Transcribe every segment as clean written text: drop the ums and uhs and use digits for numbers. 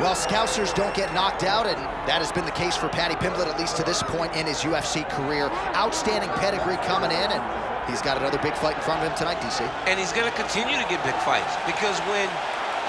Well, Scousers don't get knocked out, and that has been the case for Paddy Pimblett, at least to this point in his UFC career. Outstanding pedigree coming in, and he's got another big fight in front of him tonight, DC. And he's going to continue to get big fights, because when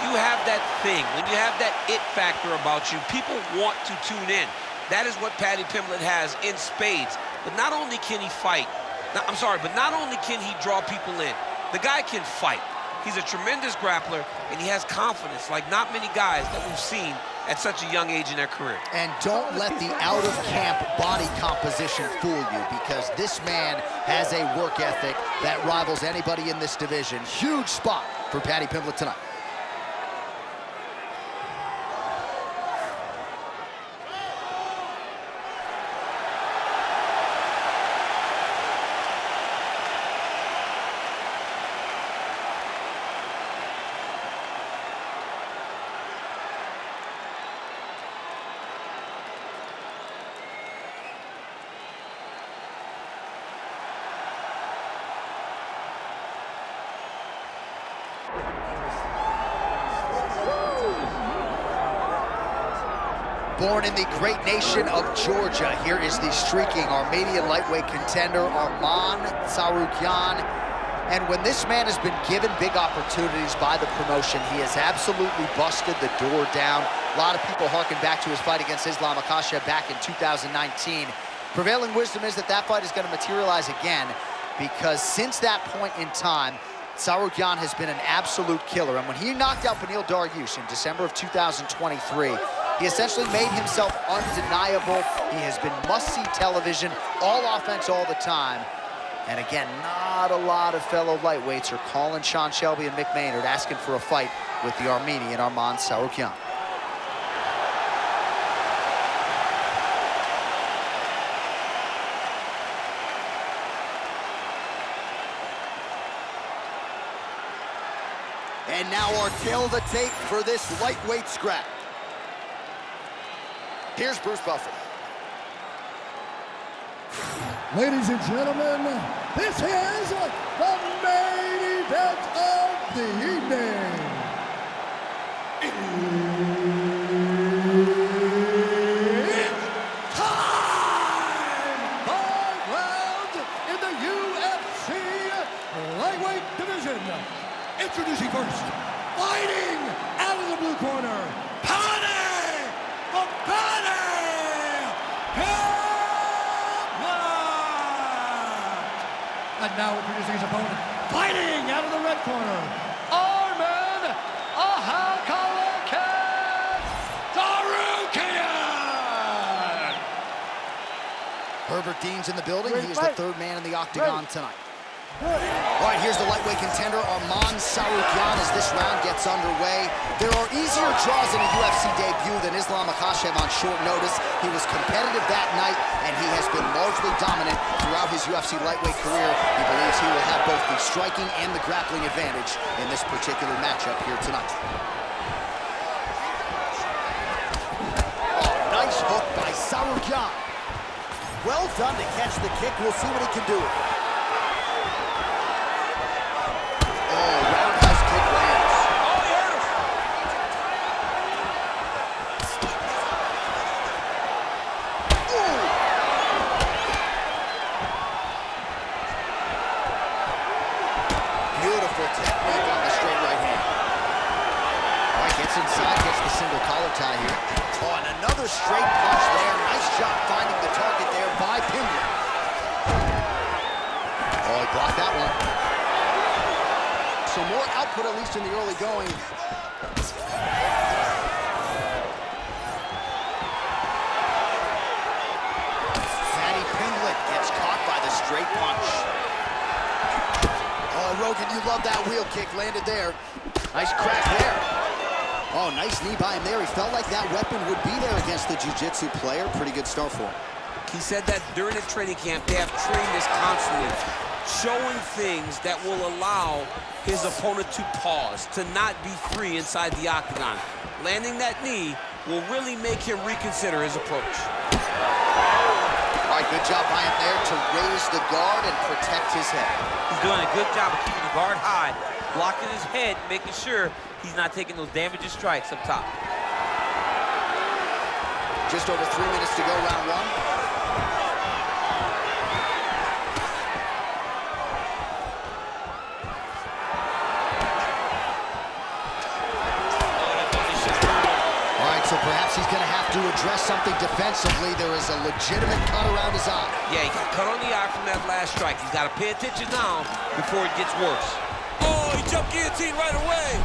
you have that thing, when you have that it factor about you, people want to tune in. That is what Paddy Pimblett has in spades. But not only can he fight, but not only can he draw people in, the guy can fight. He's a tremendous grappler, and he has confidence like not many guys that we've seen at such a young age in their career. And don't let the out-of-camp body composition fool you, because this man has a work ethic that rivals anybody in this division. Huge spot for Paddy Pimblett tonight. Born in the great nation of Georgia, here is the streaking Armenian lightweight contender, Arman Tsarukyan. And when this man has been given big opportunities by the promotion, he has absolutely busted the door down. A lot of people harken back to his fight against Islam Makhachev back in 2019. Prevailing wisdom is that that fight is going to materialize again, because since that point in time, Tsarukyan has been an absolute killer. And when he knocked out Beneil Dariush in December of 2023, he essentially made himself undeniable. He has been must-see television, all offense all the time. And again, not a lot of fellow lightweights are calling Sean Shelby and Mick Maynard asking for a fight with the Armenian Arman Tsarukyan. And now our tail of the tape for this lightweight scrap. Here's Bruce Buffer. Ladies and gentlemen, this is the main event of the evening. It's time! 5 rounds in the UFC lightweight division. Introducing first, fighting out of the blue corner, Paddy! And now introducing his opponent, fighting out of the red corner, Arman Tsarukyan! Herbert Dean's in the building. He is the third man in the octagon tonight. All right, here's the lightweight contender, Arman Tsarukyan, as this round gets underway. There are easier draws in a UFC debut than Islam Makhachev on short notice. He was competitive that night, and he has been largely dominant throughout his UFC lightweight career. He believes he will have both the striking and the grappling advantage in this particular matchup here tonight. Oh, nice hook by Tsarukyan. Well done to catch the kick. We'll see what he can do with it. Beautiful technique on the straight right hand. All right, gets inside, gets the single collar tie here. Oh, and another straight punch there. Nice job finding the target there by Pimblett. Oh, he blocked that one. So more output, at least in the early going. Paddy Pimblett gets caught by the straight punch. Rogan, you love that wheel kick, landed there. Nice crack there. Oh, nice knee by him there. He felt like that weapon would be there against the jiu-jitsu player. Pretty good start for him. He said that during the training camp, they have trained this constantly, showing things that will allow his opponent to pause, to not be free inside the octagon. Landing that knee will really make him reconsider his approach. All right, good job by him there to raise the guard and protect his head. He's doing a good job of keeping the guard high, blocking his head, making sure he's not taking those damaging strikes up top. Just over 3 minutes to go, round one. All right, so perhaps he's going to have to address something defensively. There is a legitimate cut around his eye. Yeah, he got cut on the eye from that last strike. He's got to pay attention now before it gets worse. Oh, he jumped guillotine right away.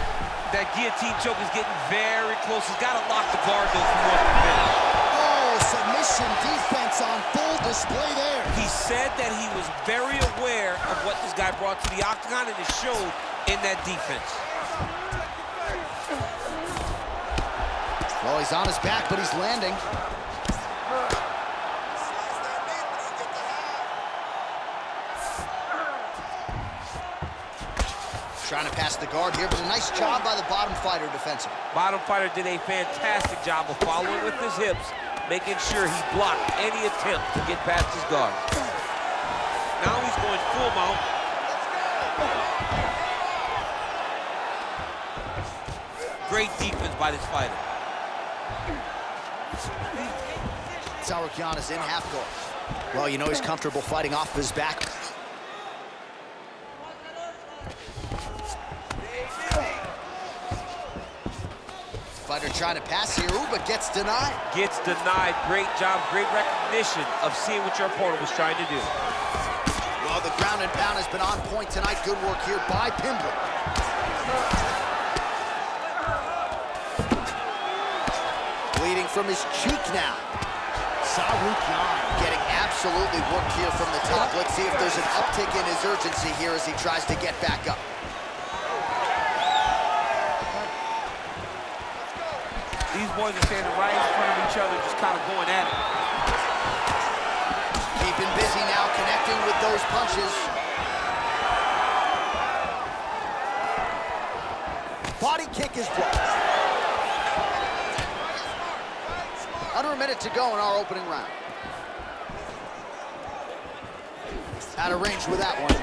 That guillotine choke is getting very close. He's got to lock the guard, though, from what to finish. Oh, submission defense on full display there. He said that he was very aware of what this guy brought to the octagon, and it showed in that defense. Well, he's on his back, but he's landing. Trying to pass the guard here, but a nice job by the bottom fighter defensively. Bottom fighter did a fantastic job of following with his hips, making sure he blocked any attempt to get past his guard. Now he's going full mount. Great defense by this fighter. Tsarukyan is in half guard. Well, you know he's comfortable fighting off his back. Fighter trying to pass here, ooh, but gets denied. Gets denied. Great job, great recognition of seeing what your opponent was trying to do. Well, the ground and pound has been on point tonight. Good work here by Pimblett. Bleeding from his cheek now. Tsarukyan getting absolutely worked here from the top. Let's see if there's an uptick in his urgency here as he tries to get back up. These boys are standing right in front of each other, just kind of going at it. Keeping busy now, connecting with those punches. Body kick is blocked. Under a minute to go in our opening round. Out of range with that one.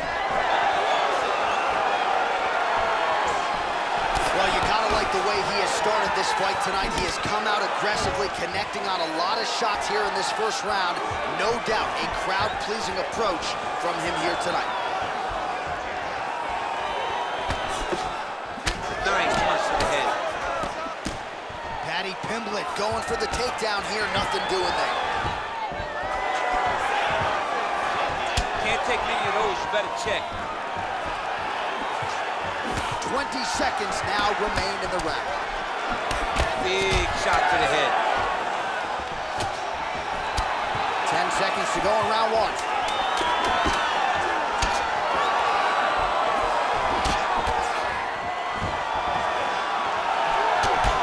Well, you gotta like the way he has started this fight tonight. He has come out aggressively, connecting on a lot of shots here in this first round. No doubt a crowd-pleasing approach from him here tonight. Nice punch to the head. Paddy Pimblett going for the takedown here. Nothing doing there. Can't take many of those. You better check. 20 seconds now remain in the round. Big shot to the head. 10 seconds to go in round one.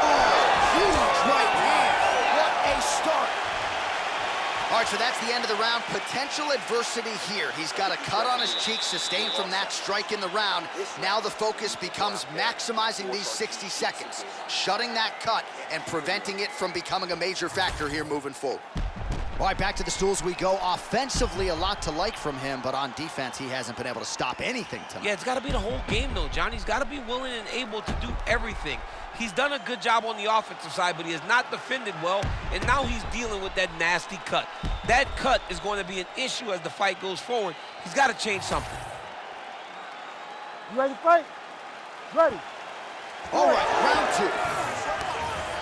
Oh, huge right hand. What a start. All right, so that's the end of the round. Potential adversity here. He's got a cut on his cheek sustained from that strike in the round. Now the focus becomes maximizing these 60 seconds, shutting that cut and preventing it from becoming a major factor here moving forward. All right, back to the stools we go. Offensively, a lot to like from him, but on defense, he hasn't been able to stop anything tonight. Yeah, it's got to be the whole game, though, John. He's got to be willing and able to do everything. He's done a good job on the offensive side, but he has not defended well, and now he's dealing with that nasty cut. That cut is going to be an issue as the fight goes forward. He's got to change something. You ready to fight? Ready. All right, round two.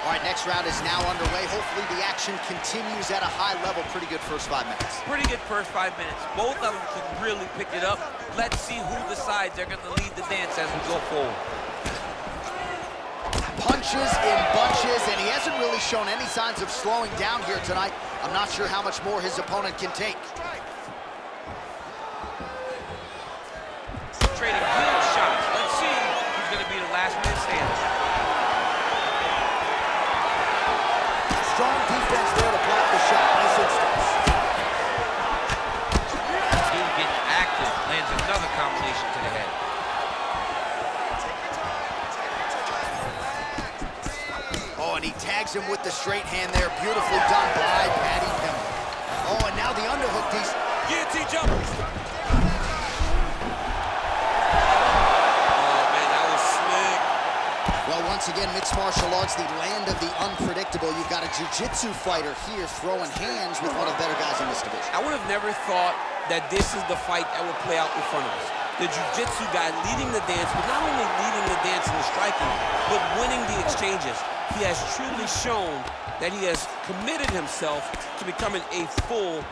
All right, next round is now underway. Hopefully the action continues at a high level. Pretty good first 5 minutes. Pretty good first 5 minutes. Both of them can really pick it up. Let's see who decides they're going to lead the dance as we go forward. Punches in bunches, and he hasn't really shown any signs of slowing down here tonight. I'm not sure how much more his opponent can take. Trading huge shots. Let's see who's going to be the last man standing. Strong defense there to block the shot. Nice instance. Dude getting active, lands another combination to the head. Oh, and he tags him with the straight hand there. Beautifully done by Paddy Pimblett. Oh, and now the underhook. Guillotine jump. Oh, man, that was slick. Well, once once again, mixed martial arts, the land of the unpredictable. You've got a jiu-jitsu fighter here throwing hands with one of the better guys in this division. I would have never thought that this is the fight that would play out in front of us. The jiu-jitsu guy leading the dance, but not only leading the dance in the striking, but winning the exchanges. He has truly shown that he has committed himself to becoming a full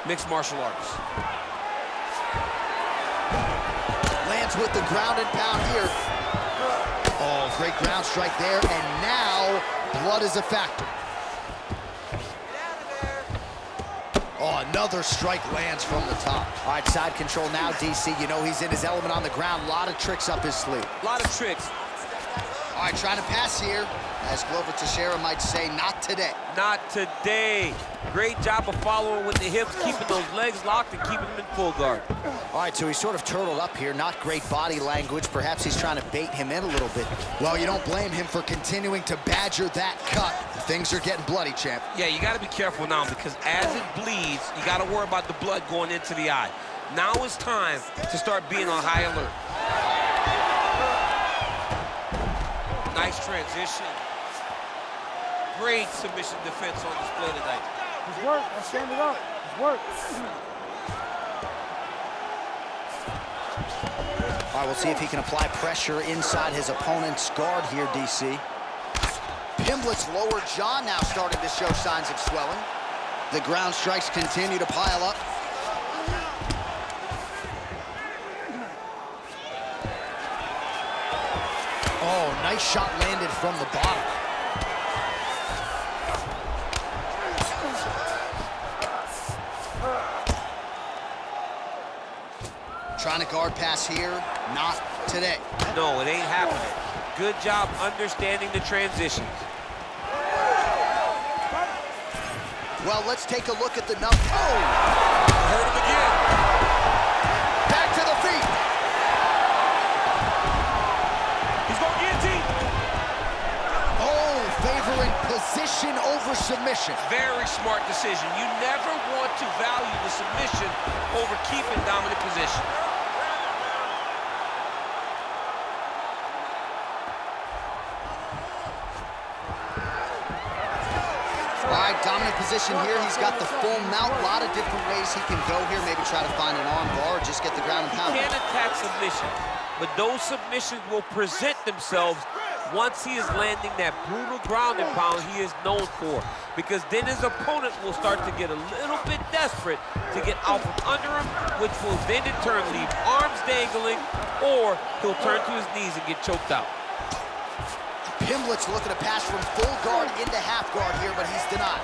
mixed martial artist. Lands with the ground and pound here. Oh, great ground strike there, and now blood is a factor. Oh, another strike lands from the top. All right, side control now, DC. You know he's in his element on the ground. A lot of tricks up his sleeve. A lot of tricks. All right, trying to pass here. As Glover Teixeira might say, not today. Not today. Great job of following with the hips, keeping those legs locked and keeping them in full guard. All right, so he's sort of turtled up here. Not great body language. Perhaps he's trying to bait him in a little bit. Well, you don't blame him for continuing to badger that cut. Things are getting bloody, champ. Yeah, you got to be careful now because as it bleeds, you got to worry about the blood going into the eye. Now it's time to start being on high alert. Nice transition. Great submission defense on display tonight. It's work. I stand it up. It's work. All right, we'll see if he can apply pressure inside his opponent's guard here, DC. Pimblett's lower jaw now starting to show signs of swelling. The ground strikes continue to pile up. Oh, nice shot landed from the bottom. Trying to guard pass here, not today. No, it ain't happening. Good job understanding the transitions. Well, let's take a look at the numbers. Oh! Hurt him again. Back to the feet. He's going guillotine. Oh, favoring position over submission. Very smart decision. You never want to value the submission over keeping dominant position. All right, dominant position here. He's got the full mount. A lot of different ways he can go here. Maybe try to find an arm bar or just get the ground and pound. He can attack submission, but those submissions will present themselves once he is landing that brutal ground and pound he is known for. Because then his opponent will start to get a little bit desperate to get out from under him, which will then in turn leave arms dangling, or he'll turn to his knees and get choked out. Pimblett's looking to pass from full guard into half guard here, but he's denied.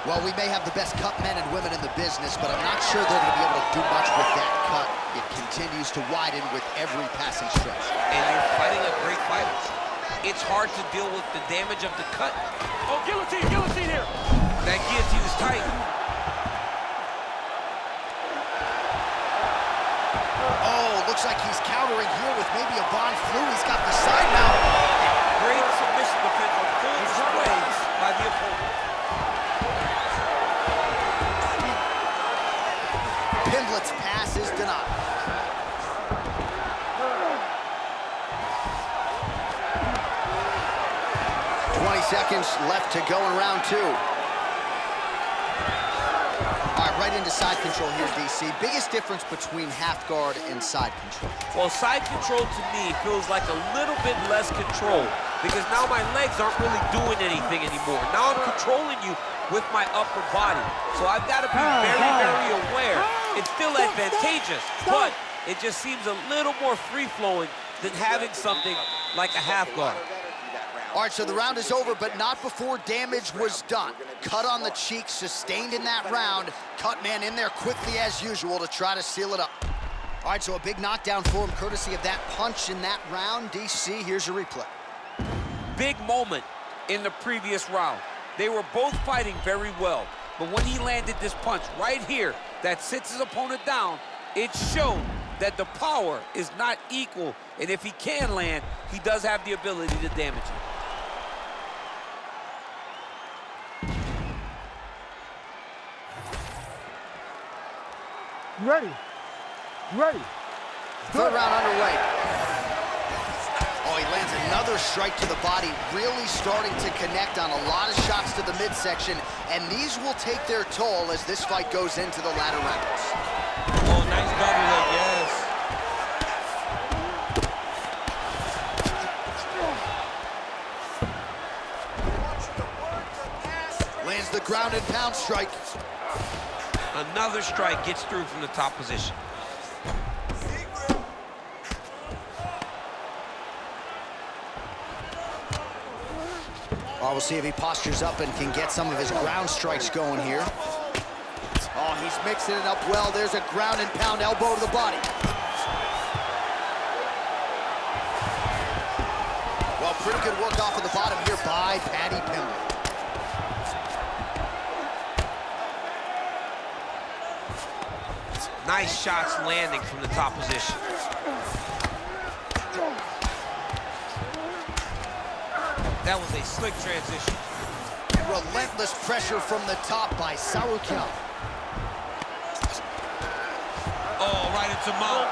Well, we may have the best cut men and women in the business, but I'm not sure they're going to be able to do much with that cut. It continues to widen with every passing stretch. And you're fighting a great fighter. It's hard to deal with the damage of the cut. Oh, guillotine, guillotine here. That guillotine is tight. Oh, looks like he's countering here with maybe a Von Flu. He's got the side mount. Great submission defense on full display by the opponent. Pimblett's pass is denied. Seconds left to go in round two. All right, right into side control here, DC. Biggest difference between half guard and side control? Well, side control to me feels like a little bit less control because now my legs aren't really doing anything anymore. Now I'm controlling you with my upper body. So I've got to be very, very aware. It's still advantageous, but it just seems a little more free-flowing than having something like a half guard. All right, so the round is over, but not before damage was done. Cut on the cheek, sustained in that round. Cut man in there quickly as usual to try to seal it up. All right, so a big knockdown for him, courtesy of that punch in that round. DC, here's your replay. Big moment in the previous round. They were both fighting very well, but when he landed this punch right here that sits his opponent down, it showed that the power is not equal, and if he can land, he does have the ability to damage him. You ready? You ready? Third round underway. Oh, he lands another strike to the body, really starting to connect on a lot of shots to the midsection, and these will take their toll as this fight goes into the latter rounds. Oh, nice double leg, yes. Lands the ground and pound strike. Another strike gets through from the top position. Oh, we'll see if he postures up and can get some of his ground strikes going here. Oh, he's mixing it up well. There's a ground and pound elbow to the body. Well, pretty good work off of the bottom here by Paddy Pimblett. Nice shots landing from the top position. That was a slick transition. Relentless pressure from the top by Tsarukyan. Oh, right into mount.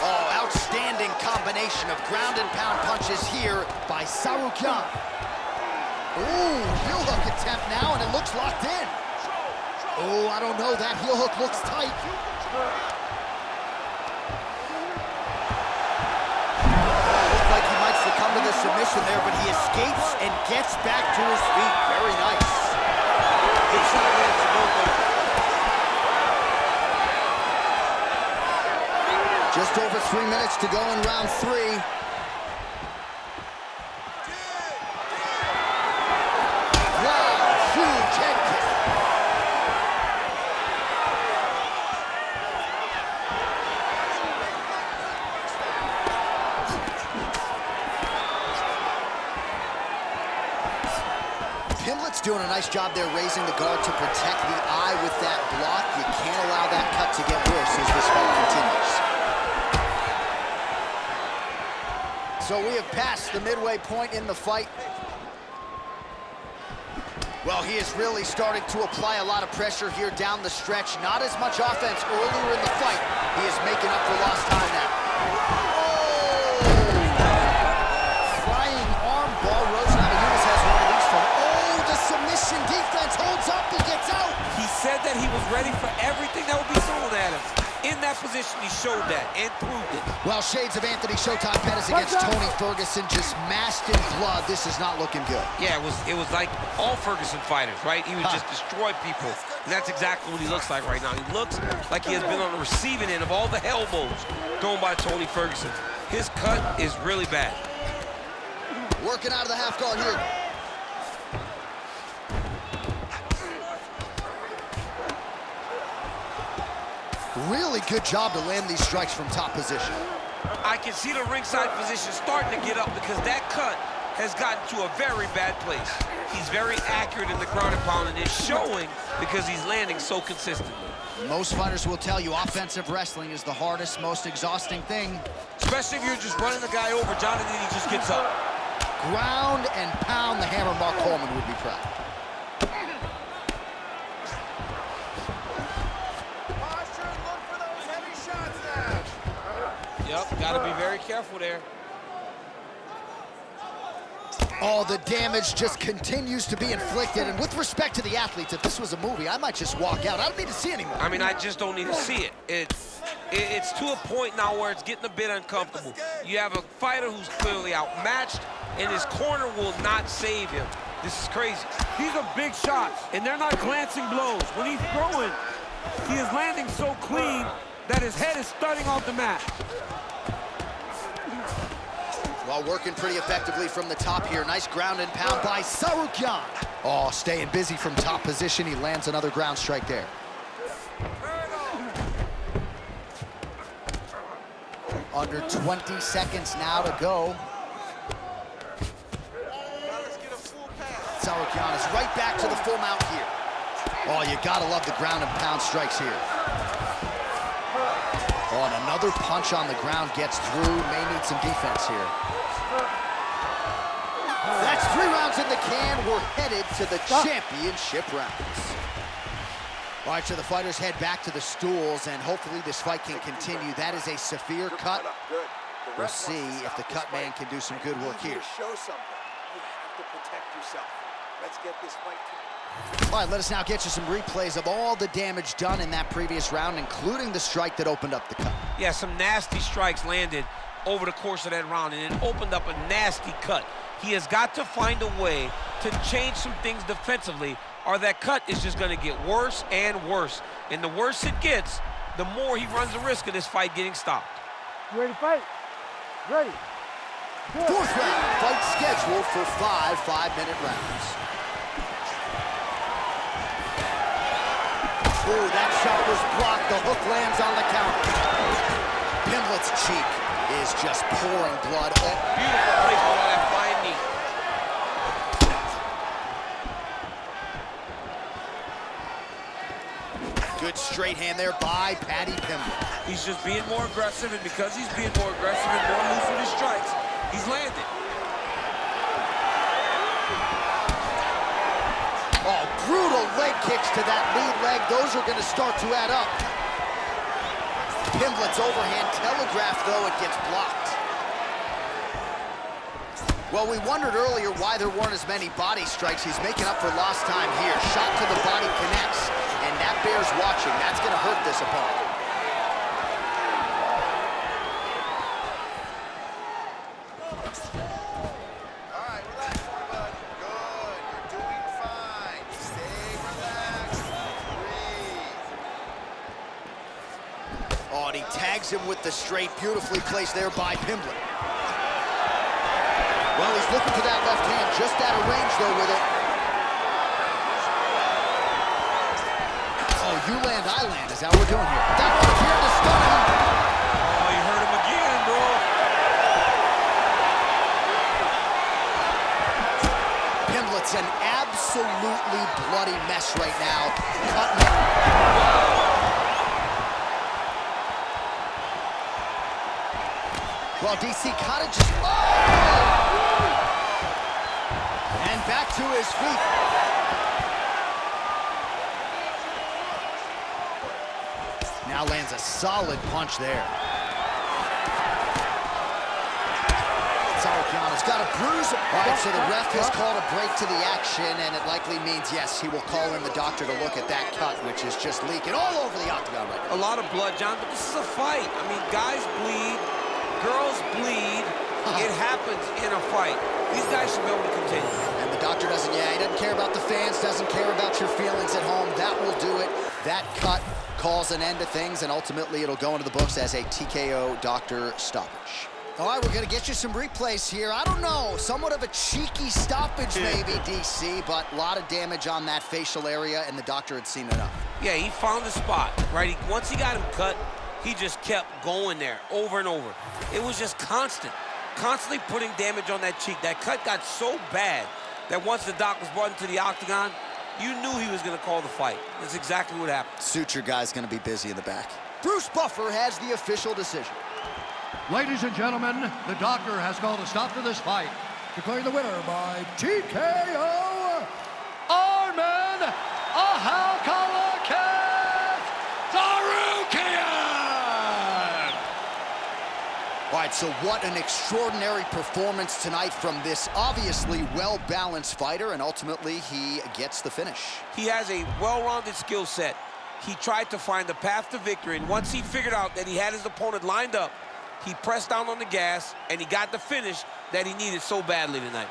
Oh, outstanding combination of ground and pound punches here by Tsarukyan. Ooh, heel hook attempt now, and it looks locked in. Oh, I don't know, that heel hook looks tight. Looked like he might succumb to the submission there, but he escapes and gets back to his feet. Very nice. Big shot lands to both of them. Just over 3 minutes to go in round 3. Pimblett's doing a nice job there raising the guard to protect the eye with that block. You can't allow that cut to get worse as this fight continues. So we have passed the midway point in the fight. Well, he is really starting to apply a lot of pressure here down the stretch. Not as much offense earlier in the fight. He is making up for lost time now. Flying arm ball. Rosenhaus has one of these from. Oh, the submission defense holds up. He gets out. He said that he was ready for everything that would be thrown at him. In that position, he showed that and proved it. Well, shades of Anthony Showtime Pettis against Tony Ferguson, just masked in blood. This is not looking good. Yeah, it was like all Ferguson fighters, right? He would just destroy people, and that's exactly what he looks like right now. He looks like he has been on the receiving end of all the elbows thrown by Tony Ferguson. His cut is really bad. Working out of the half guard here. Really good job to land these strikes from top position. I can see the ringside position starting to get up because that cut has gotten to a very bad place. He's very accurate in the ground and pound, and it's showing because he's landing so consistently. Most fighters will tell you offensive wrestling is the hardest, most exhausting thing. Especially if you're just running the guy over, Jonathan, he just gets up. Ground and pound, the hammer Mark Coleman would be proud. Yep, got to be very careful there. Oh, the damage just continues to be inflicted. And with respect to the athletes, if this was a movie, I might just walk out. I don't need to see anymore. I mean, I just don't need to see it. It's to a point now where it's getting a bit uncomfortable. You have a fighter who's clearly outmatched, and his corner will not save him. This is crazy. These are big shots, and they're not glancing blows. When he's throwing, he is landing so clean that his head is thudding off the mat. While working pretty effectively from the top here. Nice ground and pound by Tsarukyan. Oh, staying busy from top position. He lands another ground strike there. Under 20 seconds now to go. Tsarukyan is right back to the full mount here. Oh, you gotta love the ground and pound strikes here. Oh, and another punch on the ground gets through. May need some defense here. That's 3 rounds in the can. We're headed to the championship rounds. All right, so the fighters head back to the stools, and hopefully this fight can continue. That is a severe cut. We'll see if the cut man can do some good work here. Show something. You have to protect yourself. Let's get this fight. All right, let us now get you some replays of all the damage done in that previous round, including the strike that opened up the cut. Yeah, some nasty strikes landed over the course of that round, and it opened up a nasty cut. He has got to find a way to change some things defensively, or that cut is just going to get worse and worse. And the worse it gets, the more he runs the risk of this fight getting stopped. You ready to fight? Ready. Good. 4th round, fight scheduled for 5 5-minute rounds. Ooh, that shot was blocked. The hook lands on the counter. Pimblett's cheek is just pouring blood. Oh. Beautiful placement on that flying knee. Good straight hand there by Paddy Pimblett. He's just being more aggressive, and because he's being more aggressive and more loose with his strikes, he's landed. Oh, brutal leg kicks to that lead leg. Those are going to start to add up. Pimblett's overhand telegraph, though, it gets blocked. Well, we wondered earlier why there weren't as many body strikes. He's making up for lost time here. Shot to the body connects, and that bears watching. That's going to hurt this opponent. All right, relax, everybody. Good. You're doing fine. Stay relaxed. Breathe. Oh, and he tags him with the straight, beautifully placed there by Pimblett. Well, he's looking to that left hand, just out of range, though, with it. Oh, you land, I land, is that what we're doing here? That one appeared to stun him. Oh, you hurt him again, bro. Pimblett's an absolutely bloody mess right now. Well, DC kind of just... Oh! And back to his feet. Now lands a solid punch there. Tsarukyan has got a bruise. All right, so the ref has called a break to the action, and it likely means, yes, he will call in the doctor to look at that cut, which is just leaking all over the octagon right now. A lot of blood, John, but this is a fight. I mean, guys bleed, girls bleed. It happens in a fight. These guys should be able to continue. And the doctor doesn't, he doesn't care about the fans, doesn't care about your feelings at home. That will do it. That cut calls an end to things, and ultimately it'll go into the books as a TKO doctor stoppage. All right, we're going to get you some replays here. I don't know, somewhat of a cheeky stoppage maybe, DC, but a lot of damage on that facial area, and the doctor had seen enough. Yeah, he found the spot, right? Once he got him cut, he just kept going there over and over. It was just constantly putting damage on that cheek. That cut got so bad that once the doc was brought into the octagon, you knew he was going to call the fight. That's exactly what happened. Suture guy's going to be busy in the back. Bruce Buffer has the official decision. Ladies and gentlemen, the doctor has called a stop to this fight, declaring the winner by TKO, Arman Tsarukyan! All right, so what an extraordinary performance tonight from this obviously well-balanced fighter, and ultimately he gets the finish. He has a well-rounded skill set. He tried to find the path to victory, and once he figured out that he had his opponent lined up, he pressed down on the gas, and he got the finish that he needed so badly tonight.